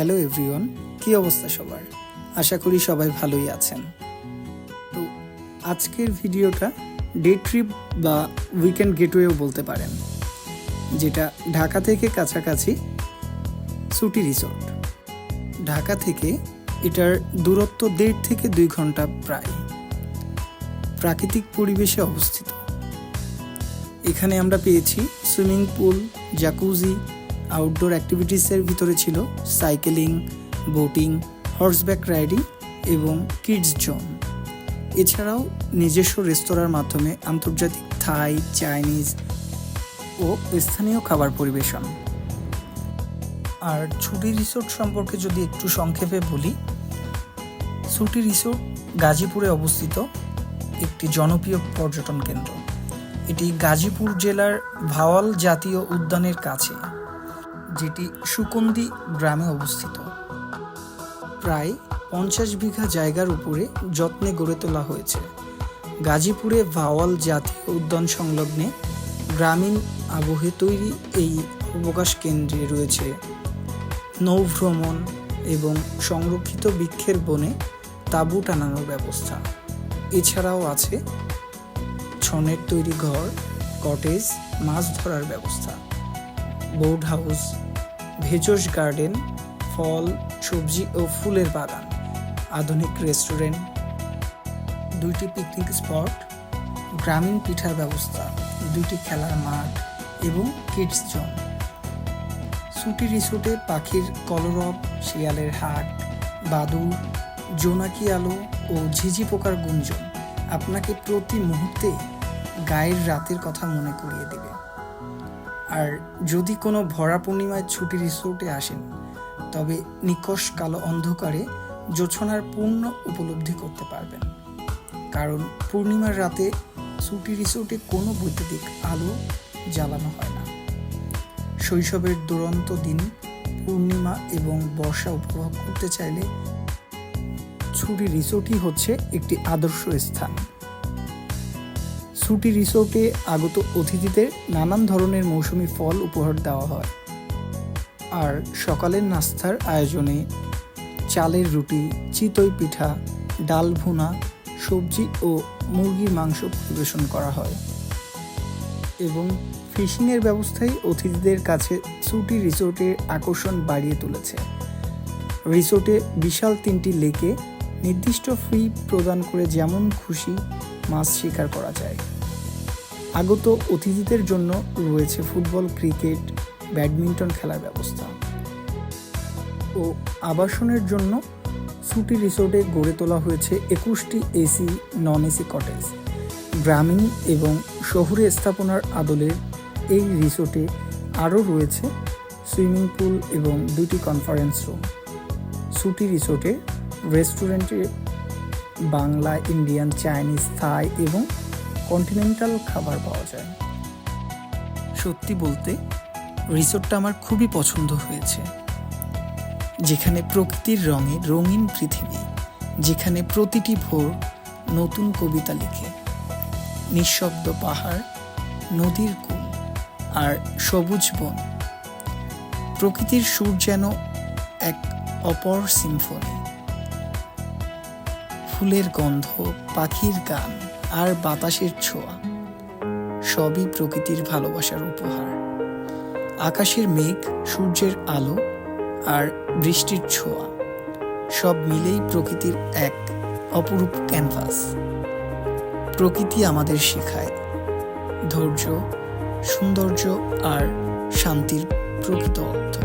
Hello everyone, কী অবস্থা সবার? আশা করি সবাই ভালোই আছেন। তো আজকের ভিডিওটা ডে ট্রিপ বা উইকেন্ড গেটওয়েও বলতে পারেন, যেটা ঢাকা থেকে কাছাকাছি সুটি রিসোর্ট। ঢাকা থেকে এটার দূরত্ব 1.5 থেকে 2 ঘন্টা প্রায়। প্রাকৃতিক পরিবেশে অবস্থিত। এখানে আমরা পেয়েছি সুইমিং পুল, জাকুজি, আউটডোর অ্যাক্টিভিটিসের ভিতরে ছিল সাইকেলিং, বোটিং, হর্সব্যাক রাইডিং এবং কিডস জোন। এছাড়াও নিজস্ব রেস্তোরাঁর মাধ্যমে আন্তর্জাতিক থাই, চাইনিজ ও স্থানীয় খাবার পরিবেশন। আর ছুটি রিসোর্ট সম্পর্কে যদি একটু সংক্ষেপে বলি, ছুটি রিসোর্ট গাজীপুরে অবস্থিত একটি জনপ্রিয় পর্যটন কেন্দ্র। এটি গাজীপুর জেলার ভাওয়াল জাতীয় উদ্যানের কাছে, যেটি সুকন্দি গ্রামে অবস্থিত। প্রায় 50 বিঘা জায়গার উপরে যত্নে গড়ে তোলা হয়েছে। গাজীপুরে ভাওয়াল জাতীয় উদ্যান সংলগ্নে গ্রামীণ আবহে তৈরি এই অবকাশ কেন্দ্রে রয়েছে নৌভ্রমণ এবং সংরক্ষিত বৃক্ষের বনে তাঁবু টানানোর ব্যবস্থা। এছাড়াও আছে ছনের তৈরি ঘর, কটেজ, মাছ ধরার ব্যবস্থা, বোর্ড হাউস, ভেষজ গার্ডেন, ফল, সবজি ও ফুলের বাগান, আধুনিক রেস্টুরেন্ট, 2টি পিকনিক স্পট, গ্রামীণ পিঠার ব্যবস্থা, 2টি খেলার মাঠ এবং কিডস জোন। ছুটি রিসোর্টে পাখির কলরব, শিয়ালের হাট, বাদুড়, জোনাকি আলো ও ঝিঝি পোকার গুঞ্জন আপনাকে প্রতি মুহূর্তে গায়ের রাতের কথা মনে করিয়ে দেবে। আর যদি কোনো ভরা পূর্ণিমায় ছুটি রিসোর্টে আসেন, তবে নিকষ কালো অন্ধকারে জোছনার পূর্ণ উপলব্ধি করতে পারবেন। কারণ পূর্ণিমার রাতে ছুটি রিসোর্টে কোনো বৈদ্যুতিক আলো জ্বালানো হয় না। শৈশবের দুরন্ত দিন, পূর্ণিমা এবং বর্ষা উপভোগ করতে চাইলে ছুটি রিসোর্টই হচ্ছে একটি আদর্শ স্থান। ছুটি রিসোর্টে আগত অতিথিদের নানান ধরনের মৌসুমি ফল উপহার দেওয়া হয়। আর সকালের নাস্তার আয়োজনে চালের রুটি, চিতই পিঠা, ডাল ভুনা, সবজি ও মুরগির মাংস পরিবেশন করা হয়। এবং ফিশিংয়ের ব্যবস্থাই অতিথিদের কাছে ছুটি রিসোর্টের আকর্ষণ বাড়িয়ে তুলেছে। রিসোর্টে বিশাল 3টি লেকে নির্দিষ্ট ফি প্রদান করে যেমন খুশি মাছ শিকার করা যায়। আগত অতিথিদের জন্য রয়েছে ফুটবল, ক্রিকেট, ব্যাডমিন্টন খেলার ব্যবস্থা। ও আবাসনের জন্য ছুটি রিসোর্টে গড়ে তোলা হয়েছে 21টি এসি, নন এসি কটেজ। গ্রামীণ এবং শহুরে স্থাপনার আদলে এই রিসোর্টে আরও রয়েছে সুইমিং পুল এবং 2টি কনফারেন্স রুম। ছুটি রিসোর্টে রেস্টুরেন্টে বাংলা, ইন্ডিয়ান, চাইনিজ, থাই এবং কন্টিনেন্টাল খাবার পাওয়া যায়। সত্যি বলতে রিসোর্টটা আমার খুবই পছন্দ হয়েছে, যেখানে প্রকৃতির রঙে রঙিন পৃথিবী, যেখানে প্রতিটি ভোর নতুন কবিতা লিখে, নিঃশব্দ পাহাড়, নদীর কূল আর সবুজ বন। প্রকৃতির সুর যেন এক অপর সিম্ফনি। ফুলের গন্ধ, পাখির গান আর বাতাসের ছোঁয়া সবই প্রকৃতির ভালোবাসার উপহার। আকাশের মেঘ, সূর্যের আলো আর বৃষ্টির ছোঁয়া সব মিলেই প্রকৃতির এক অপরূপ ক্যানভাস। প্রকৃতি আমাদের শেখায় ধৈর্য, সৌন্দর্য আর শান্তির প্রকৃত অর্থ।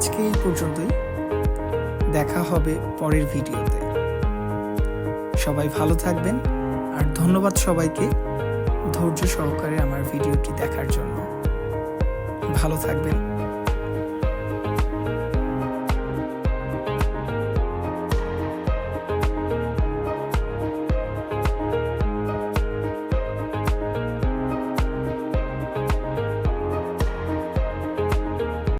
আজকে এই পর্যন্তই, দেখা হবে পরের ভিডিওতে। সবাই ভালো থাকবেন, আর ধন্যবাদ সবাইকে ধৈর্য সহকারে আমার ভিডিওটি দেখার জন্য। ভালো থাকবেন।